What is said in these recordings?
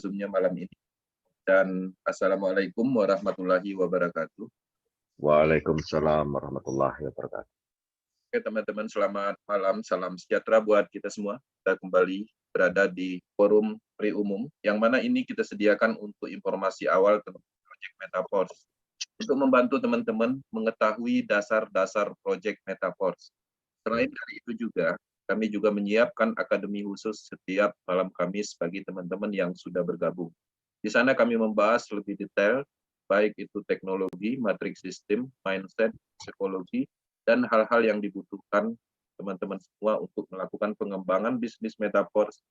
Zoom-nya malam ini. Dan Assalamualaikum warahmatullahi wabarakatuh. Waalaikumsalam warahmatullahi wabarakatuh. Oke teman-teman, selamat malam, salam sejahtera buat kita semua. Kita kembali berada di forum Pri Umum, yang mana ini kita sediakan untuk informasi awal tentang proyek Metaverse. Untuk membantu teman-teman mengetahui dasar-dasar proyek Metaverse. Selain dari itu juga, kami juga menyiapkan akademi khusus setiap malam Kamis bagi teman-teman yang sudah bergabung. Di sana kami membahas lebih detail, baik itu teknologi, matriks sistem, mindset, psikologi, dan hal-hal yang dibutuhkan teman-teman semua untuk melakukan pengembangan bisnis Metaverse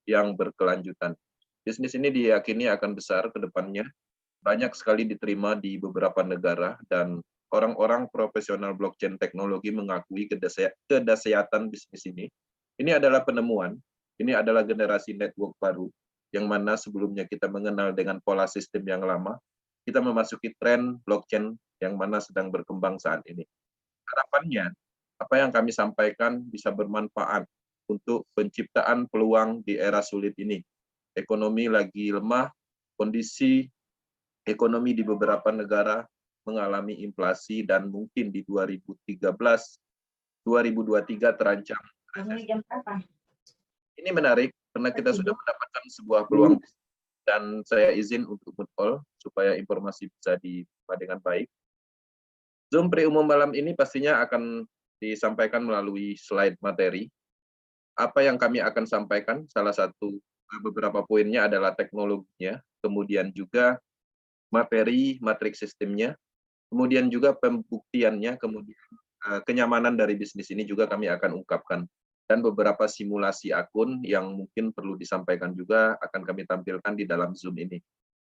yang berkelanjutan. Bisnis ini diyakini akan besar ke depannya, banyak sekali diterima di beberapa negara, dan orang-orang profesional blockchain teknologi mengakui kedahsyatan bisnis ini. Ini adalah penemuan, ini adalah generasi network baru, yang mana sebelumnya kita mengenal dengan pola sistem yang lama, kita memasuki tren blockchain yang mana sedang berkembang saat ini. Harapannya, apa yang kami sampaikan bisa bermanfaat untuk penciptaan peluang di era sulit ini. Ekonomi lagi lemah, kondisi ekonomi di beberapa negara mengalami inflasi, dan mungkin di 2023 terancam. Ini menarik karena kita sudah mendapatkan sebuah peluang, dan saya izin untuk mute supaya informasi bisa diterima dengan baik. Zoom Pri Umum malam ini pastinya akan disampaikan melalui slide materi. Apa yang kami akan sampaikan, salah satu beberapa poinnya adalah teknologinya, kemudian juga materi, matriks sistemnya, kemudian juga pembuktiannya, kemudian kenyamanan dari bisnis ini juga kami akan ungkapkan. Dan beberapa simulasi akun yang mungkin perlu disampaikan juga akan kami tampilkan di dalam Zoom ini.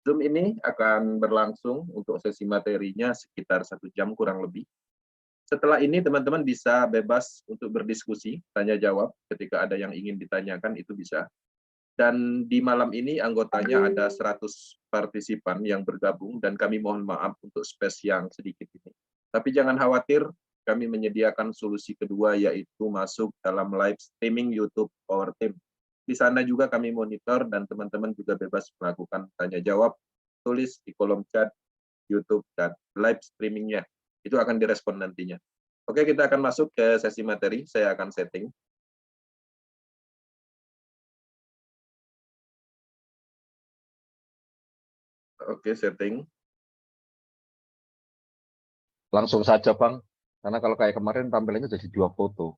Zoom ini akan berlangsung untuk sesi materinya sekitar 1 jam kurang lebih. Setelah ini teman-teman bisa bebas untuk berdiskusi, tanya jawab ketika ada yang ingin ditanyakan, itu bisa. Dan di malam ini anggotanya ada 100 partisipan yang bergabung, dan kami mohon maaf untuk space yang sedikit ini. Tapi jangan khawatir, kami menyediakan solusi kedua, yaitu masuk dalam live streaming YouTube Power Team. Di sana juga kami monitor, dan teman-teman juga bebas melakukan tanya jawab, tulis di kolom chat YouTube dan live streamingnya. Itu akan direspon nantinya. Oke, kita akan masuk ke sesi materi. Saya akan setting. Oke, setting. Langsung saja, Bang. Karena kalau kayak kemarin tampilannya jadi 2 foto.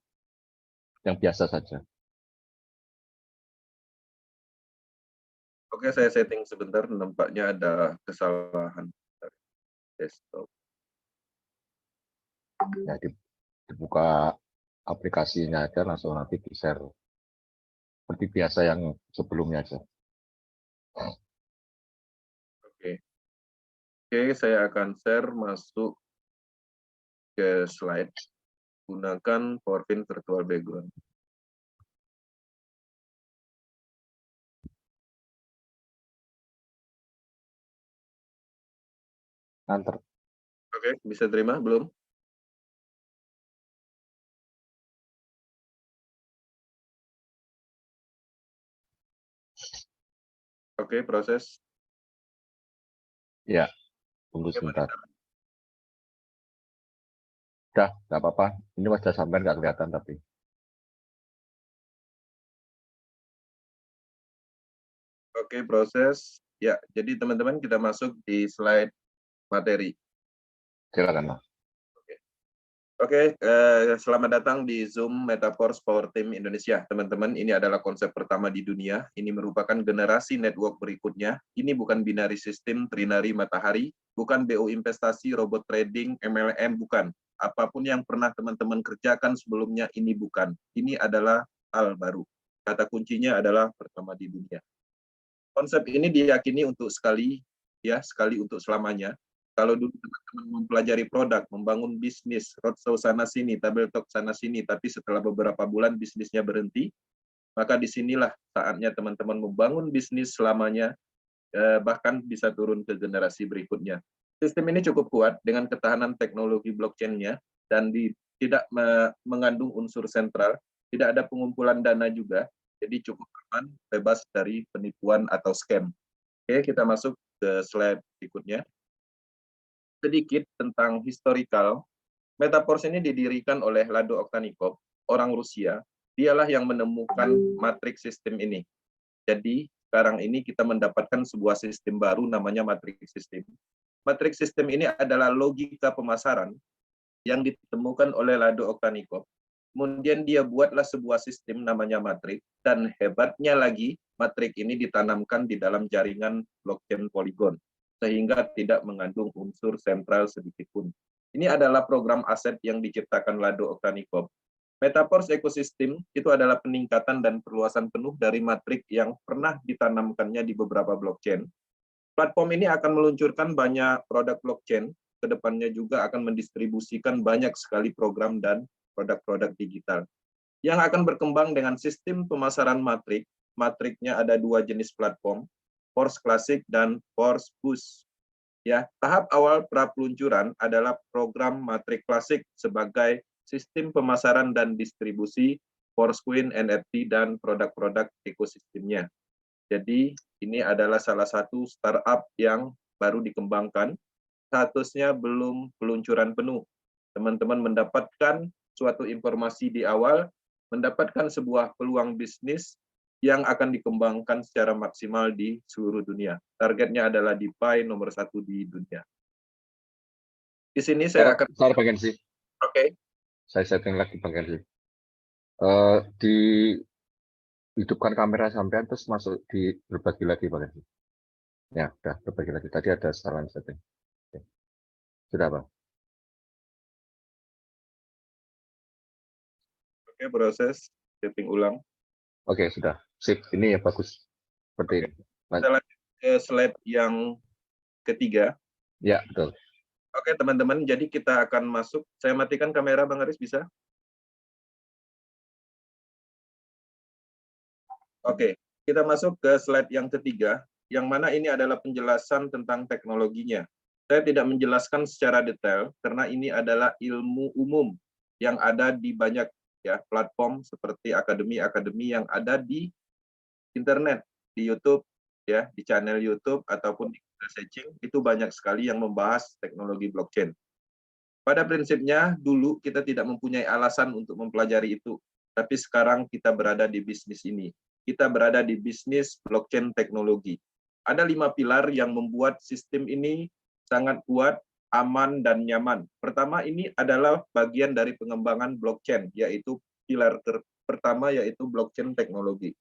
Yang biasa saja. Oke, saya setting sebentar. Nampaknya ada kesalahan desktop. Ya, dibuka aplikasinya aja, langsung nanti di-share. Seperti biasa yang sebelumnya aja. Oke, saya akan share masuk ke slide. Gunakan PowerPoint virtual background. Antar. Oke, bisa terima belum? Oke, proses. Ya, tunggu sebentar. Udah, nggak apa-apa. Ini wajah sampai nggak kelihatan tapi. Oke, proses. Ya, jadi teman-teman kita masuk di slide materi. Silakan, Mas. Oke, selamat datang di Zoom Metaverse Power Team Indonesia. Teman-teman, ini adalah konsep pertama di dunia. Ini merupakan generasi network berikutnya. Ini bukan binary system, trinary, matahari, bukan BO investasi, robot trading, MLM, bukan. Apapun yang pernah teman-teman kerjakan sebelumnya, ini bukan. Ini adalah hal baru. Kata kuncinya adalah pertama di dunia. Konsep ini diyakini untuk sekali untuk selamanya. Kalau dulu teman-teman mempelajari produk, membangun bisnis, roadshow sana-sini, tabel talk sana-sini, tapi setelah beberapa bulan bisnisnya berhenti, maka disinilah saatnya teman-teman membangun bisnis selamanya, bahkan bisa turun ke generasi berikutnya. Sistem ini cukup kuat dengan ketahanan teknologi blockchain-nya, dan tidak mengandung unsur sentral, tidak ada pengumpulan dana juga, jadi cukup aman, bebas dari penipuan atau scam. Oke, kita masuk ke slide berikutnya. Sedikit tentang historical. Metaforce ini didirikan oleh Lado Oktanikov, orang Rusia. Dialah yang menemukan matriks sistem ini. Jadi, sekarang ini kita mendapatkan sebuah sistem baru namanya matriks sistem. Matriks sistem ini adalah logika pemasaran yang ditemukan oleh Lado Oktanikov. Kemudian dia buatlah sebuah sistem namanya matrik, dan hebatnya lagi, matrik ini ditanamkan di dalam jaringan blockchain Polygon, sehingga tidak mengandung unsur sentral sedikit pun. Ini adalah program aset yang diciptakan Lado Oktanikov. Metaverse Ecosystem itu adalah peningkatan dan perluasan penuh dari matrik yang pernah ditanamkannya di beberapa blockchain. Platform ini akan meluncurkan banyak produk blockchain, kedepannya juga akan mendistribusikan banyak sekali program dan produk-produk digital yang akan berkembang dengan sistem pemasaran matrik. Matriknya ada 2 jenis platform, Force Classic dan Force Boost. Ya, tahap awal pra peluncuran adalah program matrik klasik sebagai sistem pemasaran dan distribusi Forcecoin, NFT, dan produk-produk ekosistemnya. Jadi, ini adalah salah satu startup yang baru dikembangkan, statusnya belum peluncuran penuh. Teman-teman mendapatkan suatu informasi di awal, mendapatkan sebuah peluang bisnis yang akan dikembangkan secara maksimal di seluruh dunia. Targetnya adalah DeFi nomor 1 di dunia. Di sini saya akan... Saya bagian sih. Oke. Saya setting lagi bagian sih. Di hidupkan kamera sampean terus masuk di berbagi lagi bagian sih. Ya, udah berbagi lagi. Tadi ada salah setting. Oke. Sudah, Bang. Oke, proses setting ulang. Oke, sudah. Sip. Ini ya bagus. Seperti ini. Kita lanjut ke slide yang ketiga. Ya, betul. Oke, teman-teman. Jadi kita akan masuk. Saya matikan kamera, Bang Aris, bisa? Oke, kita masuk ke slide yang ketiga, yang mana ini adalah penjelasan tentang teknologinya. Saya tidak menjelaskan secara detail, karena ini adalah ilmu umum yang ada di banyak ya platform seperti akademi-akademi yang ada di internet, di YouTube, ya, di channel YouTube ataupun di Google Searching, itu banyak sekali yang membahas teknologi blockchain. Pada prinsipnya, dulu kita tidak mempunyai alasan untuk mempelajari itu, tapi sekarang kita berada di bisnis ini. Kita berada di bisnis blockchain teknologi. Ada 5 pilar yang membuat sistem ini sangat kuat, aman, dan nyaman. Pertama, ini adalah bagian dari pengembangan blockchain, yaitu pilar pertama yaitu blockchain teknologi.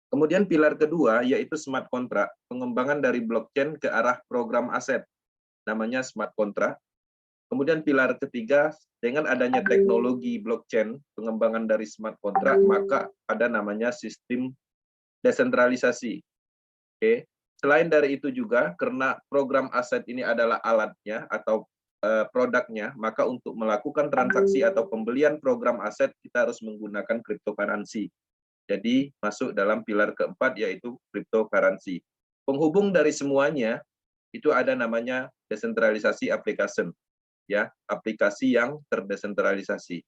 Kemudian pilar kedua yaitu smart contract, pengembangan dari blockchain ke arah program aset, namanya smart contract. Kemudian pilar ketiga, dengan adanya teknologi blockchain, pengembangan dari smart contract, maka ada namanya sistem desentralisasi. Oke. Selain dari itu juga, karena program aset ini adalah alatnya atau produknya, maka untuk melakukan transaksi atau pembelian program aset, kita harus menggunakan cryptocurrency. Jadi masuk dalam pilar keempat yaitu cryptocurrency. Penghubung dari semuanya itu ada namanya desentralisasi application, ya, aplikasi yang terdesentralisasi.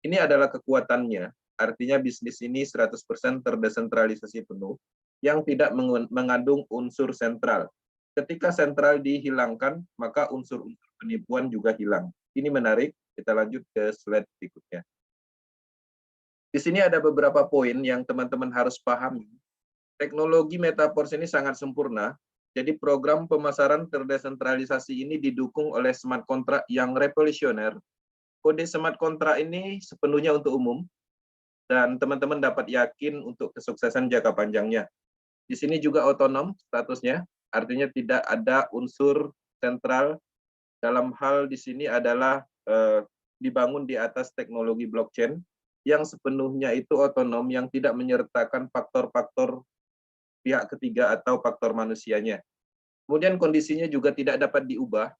Ini adalah kekuatannya, artinya bisnis ini 100% terdesentralisasi penuh yang tidak mengandung unsur sentral. Ketika sentral dihilangkan, maka unsur-unsur penipuan juga hilang. Ini menarik, kita lanjut ke slide berikutnya. Di sini ada beberapa poin yang teman-teman harus pahami. Teknologi Metaverse ini sangat sempurna, jadi program pemasaran terdesentralisasi ini didukung oleh smart contract yang revolusioner. Kode smart contract ini sepenuhnya untuk umum, dan teman-teman dapat yakin untuk kesuksesan jangka panjangnya. Di sini juga otonom statusnya, artinya tidak ada unsur sentral. Dalam hal di sini adalah dibangun di atas teknologi blockchain, yang sepenuhnya itu otonom, yang tidak menyertakan faktor-faktor pihak ketiga atau faktor manusianya. Kemudian kondisinya juga tidak dapat diubah.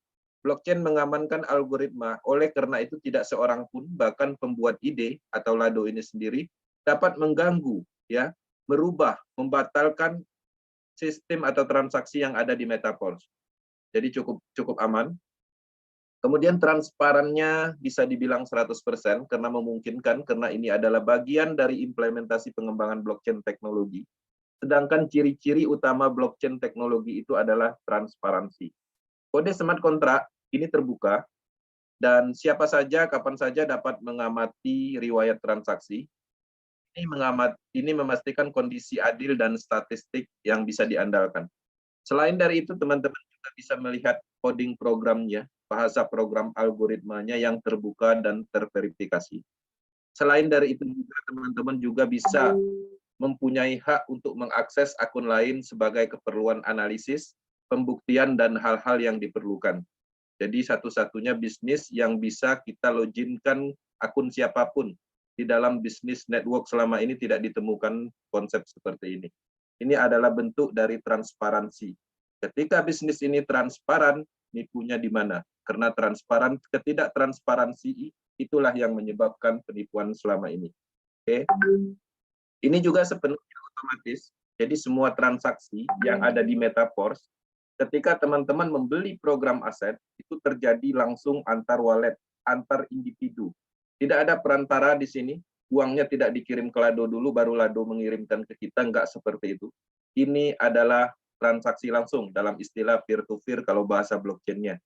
Blockchain mengamankan algoritma, oleh karena itu tidak seorang pun, bahkan pembuat ide atau Lado ini sendiri, dapat mengganggu, ya, merubah, membatalkan sistem atau transaksi yang ada di Metaverse. Jadi cukup aman. Kemudian transparannya bisa dibilang 100% karena memungkinkan, karena ini adalah bagian dari implementasi pengembangan blockchain teknologi. Sedangkan ciri-ciri utama blockchain teknologi itu adalah transparansi. Kode smart contract ini terbuka, dan siapa saja, kapan saja dapat mengamati riwayat transaksi. Ini memastikan kondisi adil dan statistik yang bisa diandalkan. Selain dari itu, teman-teman juga bisa melihat coding programnya, bahasa program algoritmanya yang terbuka dan terverifikasi. Selain dari itu juga, teman-teman juga bisa mempunyai hak untuk mengakses akun lain sebagai keperluan analisis, pembuktian, dan hal-hal yang diperlukan. Jadi satu-satunya bisnis yang bisa kita loginkan akun siapapun. Di dalam bisnis network selama ini tidak ditemukan konsep seperti ini. Ini adalah bentuk dari transparansi. Ketika bisnis ini transparan, nipunya di mana? Karena ketidaktransparansi itulah yang menyebabkan penipuan selama ini. Oke. Ini juga sepenuhnya otomatis. Jadi semua transaksi yang ada di Metaverse, ketika teman-teman membeli program aset, itu terjadi langsung antar wallet, antar individu. Tidak ada perantara di sini, uangnya tidak dikirim ke Lado dulu, baru Lado mengirimkan ke kita, enggak seperti itu. Ini adalah transaksi langsung dalam istilah peer-to-peer kalau bahasa blockchain-nya.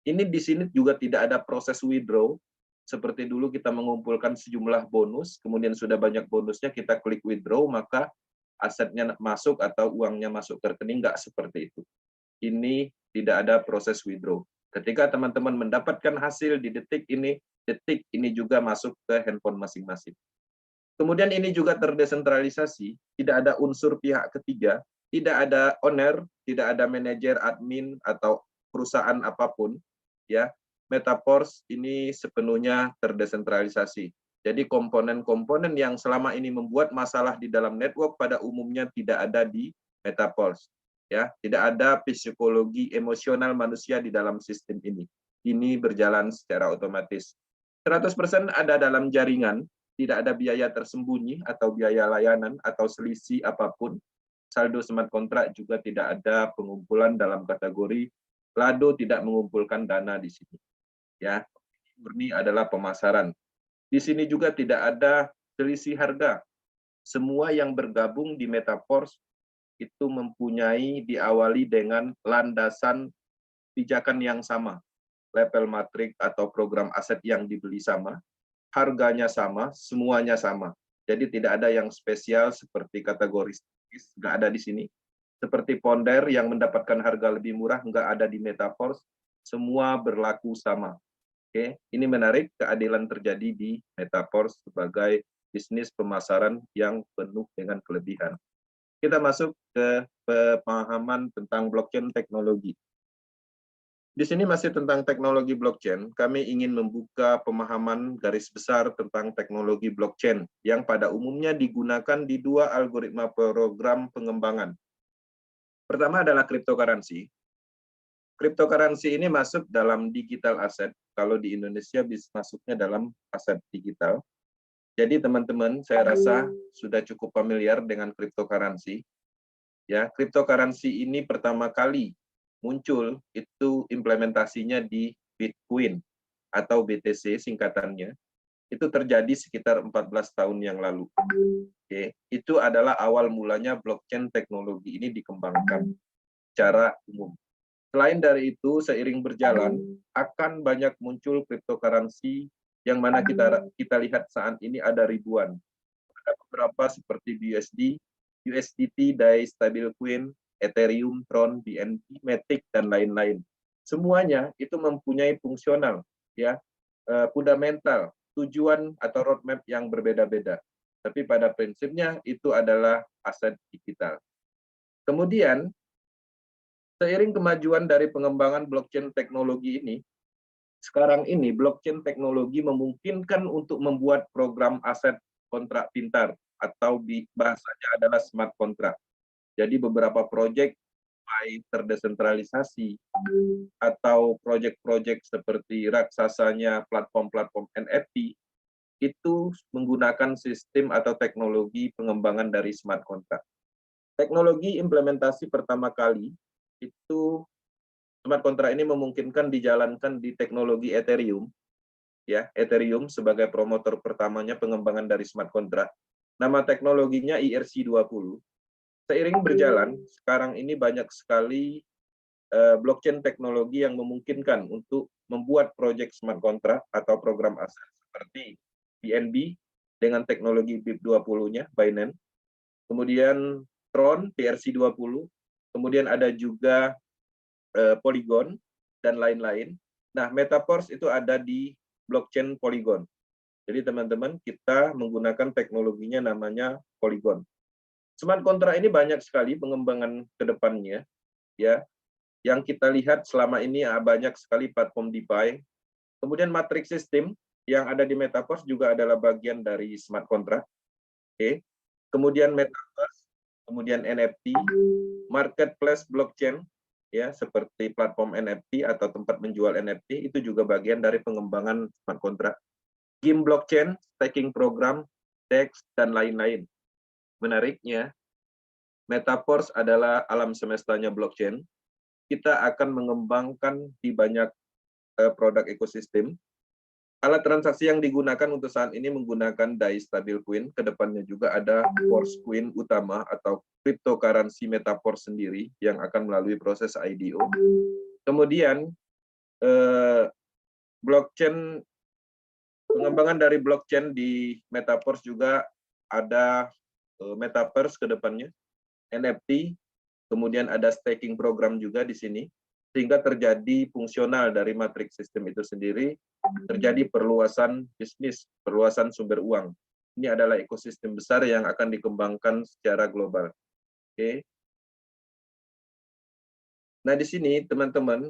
Ini di sini juga tidak ada proses withdraw, seperti dulu kita mengumpulkan sejumlah bonus, kemudian sudah banyak bonusnya, kita klik withdraw, maka asetnya masuk atau uangnya masuk ke rekening, enggak seperti itu. Ini tidak ada proses withdraw. Ketika teman-teman mendapatkan hasil di detik ini juga masuk ke handphone masing-masing. Kemudian ini juga terdesentralisasi, tidak ada unsur pihak ketiga, tidak ada owner, tidak ada manajer, admin, atau perusahaan apapun. Ya, Metaverse ini sepenuhnya terdesentralisasi. Jadi komponen-komponen yang selama ini membuat masalah di dalam network pada umumnya tidak ada di Metaverse. Ya, tidak ada psikologi emosional manusia di dalam sistem ini. Ini berjalan secara otomatis. 100% ada dalam jaringan, tidak ada biaya tersembunyi atau biaya layanan atau selisih apapun. Saldo smart contract juga tidak ada pengumpulan dalam kategori Lado tidak mengumpulkan dana di sini. Ya, murni adalah pemasaran. Di sini juga tidak ada selisih harga. Semua yang bergabung di Metaverse itu mempunyai diawali dengan landasan pijakan yang sama, level matrik atau program aset yang dibeli sama, harganya sama, semuanya sama. Jadi tidak ada yang spesial seperti kategori nggak ada di sini. Seperti founder yang mendapatkan harga lebih murah nggak ada di Metaverse, semua berlaku sama. Oke, ini menarik, keadilan terjadi di Metaverse sebagai bisnis pemasaran yang penuh dengan kelebihan. Kita masuk ke pemahaman tentang blockchain teknologi. Di sini masih tentang teknologi blockchain, kami ingin membuka pemahaman garis besar tentang teknologi blockchain yang pada umumnya digunakan di dua algoritma program pengembangan. Pertama adalah cryptocurrency. Cryptocurrency ini masuk dalam digital asset, kalau di Indonesia bisa masuknya dalam aset digital. Jadi teman-teman, saya rasa sudah cukup familiar dengan cryptocurrency. Ya, cryptocurrency ini pertama kali muncul itu implementasinya di Bitcoin atau BTC singkatannya. Itu terjadi sekitar 14 tahun yang lalu. Oke, itu adalah awal mulanya blockchain teknologi ini dikembangkan secara umum. Selain dari itu, seiring berjalan akan banyak muncul cryptocurrency yang mana kita lihat saat ini ada ribuan. Ada beberapa seperti BUSD, USDT, DAI, Stablecoin, Ethereum, Tron, BNB, Matic, dan lain-lain. Semuanya itu mempunyai fungsional, ya, fundamental, tujuan atau roadmap yang berbeda-beda. Tapi pada prinsipnya itu adalah aset digital. Kemudian, seiring kemajuan dari pengembangan blockchain teknologi ini, sekarang ini blockchain teknologi memungkinkan untuk membuat program aset kontrak pintar atau bahasanya adalah smart contract. Jadi beberapa proyek baik terdesentralisasi atau proyek-proyek seperti raksasanya platform-platform NFT itu menggunakan sistem atau teknologi pengembangan dari smart contract. Teknologi implementasi pertama kali itu smart contract ini memungkinkan dijalankan di teknologi Ethereum, ya, Ethereum sebagai promotor pertamanya pengembangan dari smart contract. Nama teknologinya ERC-20. seiring berjalan, sekarang ini banyak sekali blockchain teknologi yang memungkinkan untuk membuat proyek smart contract atau program aset seperti BNB dengan teknologi BIP20-nya, Binance, kemudian Tron, PRC20, kemudian ada juga Polygon, dan lain-lain. Nah, Metaverse itu ada di blockchain Polygon. Jadi teman-teman, kita menggunakan teknologinya namanya Polygon. Smart contract ini banyak sekali pengembangan ke depannya, ya. Yang kita lihat selama ini banyak sekali platform DeFi. Kemudian matrix system yang ada di Metaverse juga adalah bagian dari smart contract. Oke. Kemudian Metaverse, kemudian NFT, marketplace blockchain, ya seperti platform NFT atau tempat menjual NFT itu juga bagian dari pengembangan smart contract. Game blockchain, staking program, DEX, dan lain-lain. Menariknya, Metaverse adalah alam semestanya blockchain. Kita akan mengembangkan di banyak produk ekosistem. Alat transaksi yang digunakan untuk saat ini menggunakan DAI Stablecoin. Kedepannya juga ada Force Coin utama atau cryptocurrency Metaverse sendiri yang akan melalui proses IDO. Kemudian blockchain, pengembangan dari blockchain di Metaverse juga ada Metaverse kedepannya, NFT, kemudian ada staking program juga di sini, sehingga terjadi fungsional dari matrix system itu sendiri, terjadi perluasan bisnis, perluasan sumber uang. Ini adalah ekosistem besar yang akan dikembangkan secara global. Oke. Nah, di sini teman-teman,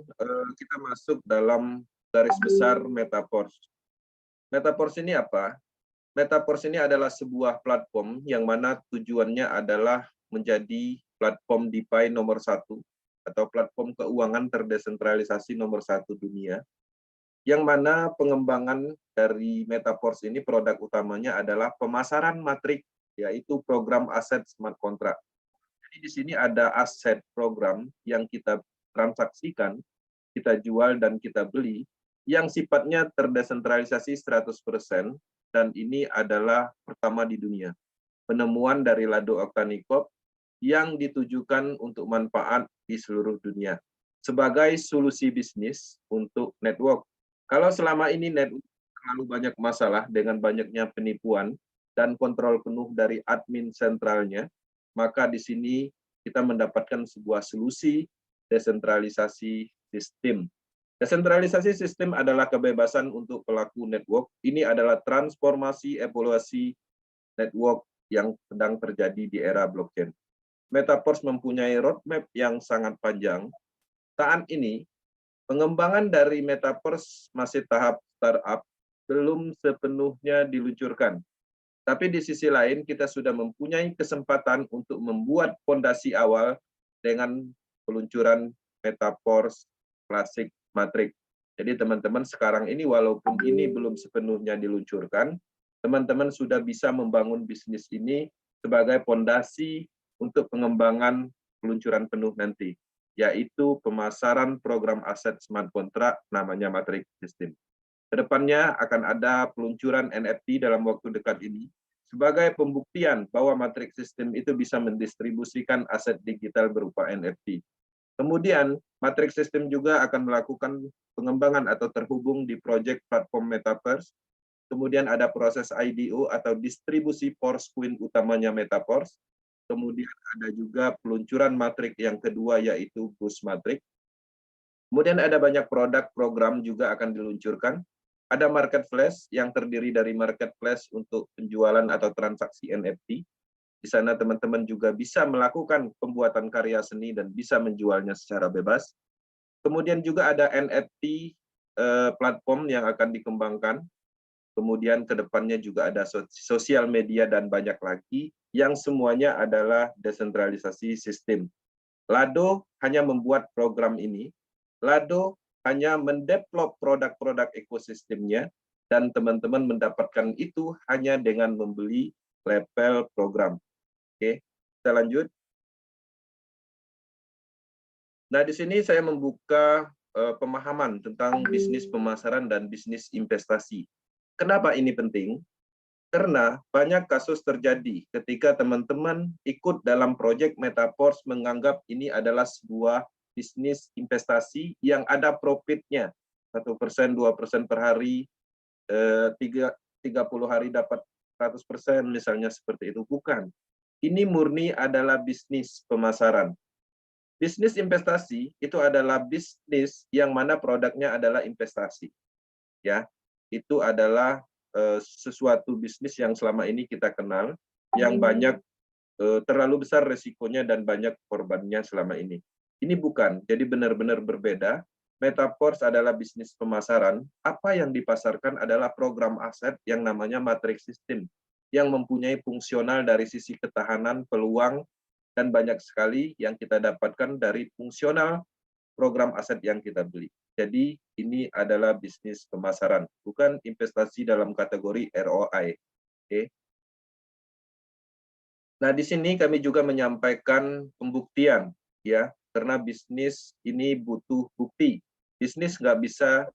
kita masuk dalam garis besar Metaverse. Metaverse ini apa? Metaverse ini adalah sebuah platform yang mana tujuannya adalah menjadi platform DeFi nomor 1 atau platform keuangan terdesentralisasi nomor 1 dunia, yang mana pengembangan dari Metaverse ini produk utamanya adalah pemasaran matrik, yaitu program aset smart contract. Jadi di sini ada aset program yang kita transaksikan, kita jual dan kita beli, yang sifatnya terdesentralisasi 100%, dan ini adalah pertama di dunia. Penemuan dari Lado Oktanikov yang ditujukan untuk manfaat di seluruh dunia sebagai solusi bisnis untuk network. Kalau selama ini network terlalu banyak masalah dengan banyaknya penipuan dan kontrol penuh dari admin sentralnya, maka di sini kita mendapatkan sebuah solusi desentralisasi sistem. Desentralisasi sistem adalah kebebasan untuk pelaku network. Ini adalah transformasi evaluasi network yang sedang terjadi di era blockchain. Metaverse mempunyai roadmap yang sangat panjang. Saat ini, pengembangan dari Metaverse masih tahap startup, belum sepenuhnya diluncurkan. Tapi di sisi lain, kita sudah mempunyai kesempatan untuk membuat fondasi awal dengan peluncuran Metaverse Classic Matrix. Jadi teman-teman sekarang ini walaupun ini belum sepenuhnya diluncurkan, teman-teman sudah bisa membangun bisnis ini sebagai fondasi untuk pengembangan peluncuran penuh nanti, yaitu pemasaran program aset smart contract namanya Matrix System. Kedepannya akan ada peluncuran NFT dalam waktu dekat ini sebagai pembuktian bahwa Matrix System itu bisa mendistribusikan aset digital berupa NFT. Kemudian, Matrix System juga akan melakukan pengembangan atau terhubung di proyek platform Metaverse. Kemudian ada proses IDO atau distribusi Force Coin utamanya Metaverse. Kemudian ada juga peluncuran Matrix yang kedua yaitu Boost Matrix. Kemudian ada banyak produk program juga akan diluncurkan. Ada marketplace yang terdiri dari marketplace untuk penjualan atau transaksi NFT. Di sana teman-teman juga bisa melakukan pembuatan karya seni dan bisa menjualnya secara bebas. Kemudian juga ada NFT platform yang akan dikembangkan. Kemudian ke depannya juga ada sosial media dan banyak lagi yang semuanya adalah desentralisasi sistem. Lado hanya membuat program ini. Lado hanya mendevelop produk-produk ekosistemnya, dan teman-teman mendapatkan itu hanya dengan membeli level program. Oke, kita lanjut. Nah, di sini saya membuka pemahaman tentang bisnis pemasaran dan bisnis investasi. Kenapa ini penting? Karena banyak kasus terjadi ketika teman-teman ikut dalam proyek Metaverse menganggap ini adalah sebuah bisnis investasi yang ada profitnya. 1%, 2% per hari, 30 hari dapat 100%, misalnya seperti itu. Bukan. Ini murni adalah bisnis pemasaran. Bisnis investasi itu adalah bisnis yang mana produknya adalah investasi. Ya, itu adalah sesuatu bisnis yang selama ini kita kenal, yang banyak terlalu besar resikonya dan banyak korbannya selama ini. Ini bukan, jadi benar-benar berbeda. Metaverse adalah bisnis pemasaran. Apa yang dipasarkan adalah program aset yang namanya matrix system, yang mempunyai fungsional dari sisi ketahanan, peluang, dan banyak sekali yang kita dapatkan dari fungsional program aset yang kita beli. Jadi ini adalah bisnis pemasaran, bukan investasi dalam kategori ROI. Oke. Nah, di sini kami juga menyampaikan pembuktian, ya, karena bisnis ini butuh bukti. Bisnis nggak bisa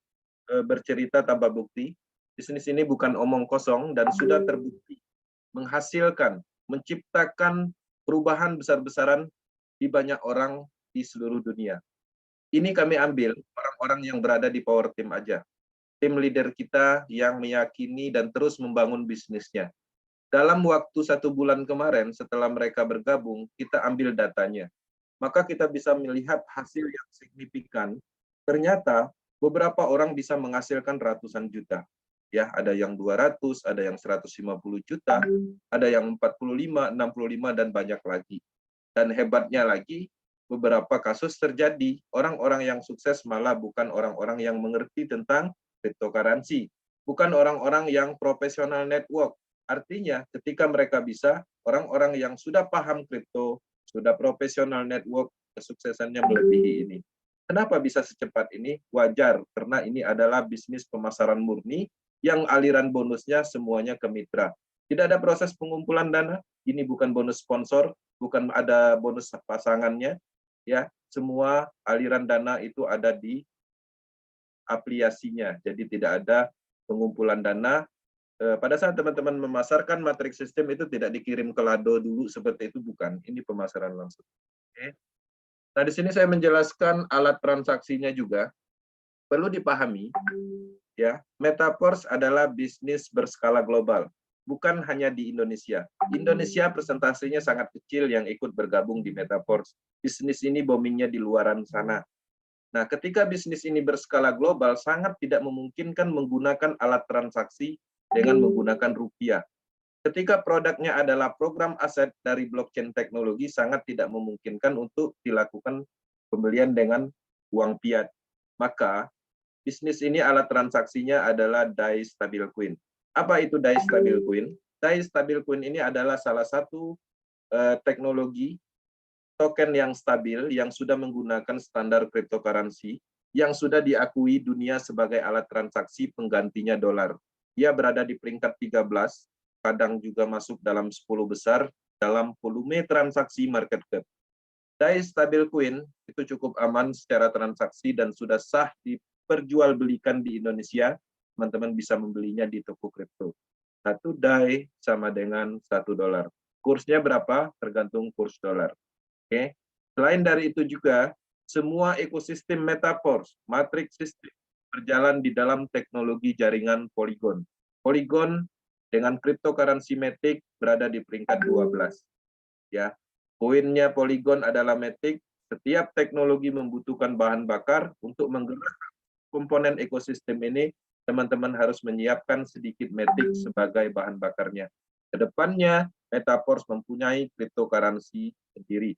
bercerita tanpa bukti. Bisnis ini bukan omong kosong dan sudah terbukti menghasilkan, menciptakan perubahan besar-besaran di banyak orang di seluruh dunia. Ini kami ambil orang-orang yang berada di power team aja. Tim leader kita yang meyakini dan terus membangun bisnisnya. Dalam waktu 1 bulan kemarin setelah mereka bergabung, kita ambil datanya. Maka kita bisa melihat hasil yang signifikan. Ternyata beberapa orang bisa menghasilkan ratusan juta. Ya, ada yang 200, ada yang 150 juta, ada yang 45, 65, dan banyak lagi. Dan hebatnya lagi, beberapa kasus terjadi, orang-orang yang sukses malah bukan orang-orang yang mengerti tentang cryptocurrency, bukan orang-orang yang profesional network. Artinya, ketika mereka bisa, orang-orang yang sudah paham kripto, sudah profesional network, kesuksesannya melebihi ini. Kenapa bisa secepat ini? Wajar, karena ini adalah bisnis pemasaran murni, yang aliran bonusnya semuanya ke mitra. Tidak ada proses pengumpulan dana, ini bukan bonus sponsor, bukan ada bonus pasangannya, ya, semua aliran dana itu ada di aplikasinya. Jadi tidak ada pengumpulan dana. Pada saat teman-teman memasarkan matrix system itu tidak dikirim ke Lado dulu seperti itu, bukan. Ini pemasaran langsung. Oke. Nah, di sini saya menjelaskan alat transaksinya juga. Perlu dipahami, ya, Metaverse adalah bisnis berskala global. Bukan hanya di Indonesia. Indonesia presentasinya sangat kecil yang ikut bergabung di Metaverse. Bisnis ini boomingnya di luaran sana. Nah, ketika bisnis ini berskala global, sangat tidak memungkinkan menggunakan alat transaksi dengan menggunakan rupiah. Ketika produknya adalah program aset dari blockchain teknologi, sangat tidak memungkinkan untuk dilakukan pembelian dengan uang fiat. Maka, bisnis ini alat transaksinya adalah DAI Stablecoin. Apa itu DAI Stablecoin? DAI Stablecoin ini adalah salah satu teknologi token yang stabil yang sudah menggunakan standar cryptocurrency yang sudah diakui dunia sebagai alat transaksi penggantinya dolar. Dia berada di peringkat 13, kadang juga masuk dalam 10 besar dalam volume transaksi market cap. DAI Stablecoin itu cukup aman secara transaksi dan sudah sah diperjualbelikan di Indonesia. Teman-teman bisa membelinya di toko kripto. 1 DAI sama dengan 1 dolar. Kursnya berapa? Tergantung kurs dolar. Oke. Selain dari itu juga, semua ekosistem Metaverse, matrix system, berjalan di dalam teknologi jaringan Polygon. Polygon dengan cryptocurrency Matic berada di peringkat 12. Ya, poinnya Polygon adalah Matic. Setiap teknologi membutuhkan bahan bakar untuk menggerakkan komponen ekosistem ini. Teman-teman harus menyiapkan sedikit Matic sebagai bahan bakarnya. Kedepannya, Metaverse mempunyai cryptocurrency sendiri,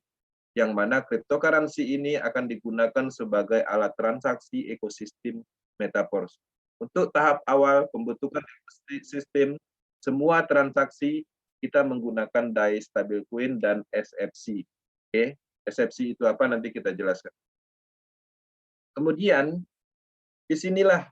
yang mana cryptocurrency ini akan digunakan sebagai alat transaksi ekosistem Metaverse. Untuk tahap awal pembentukan ekosistem, semua transaksi kita menggunakan DAI Stablecoin dan SFC. Oke, SFC itu apa nanti kita jelaskan. Kemudian disinilah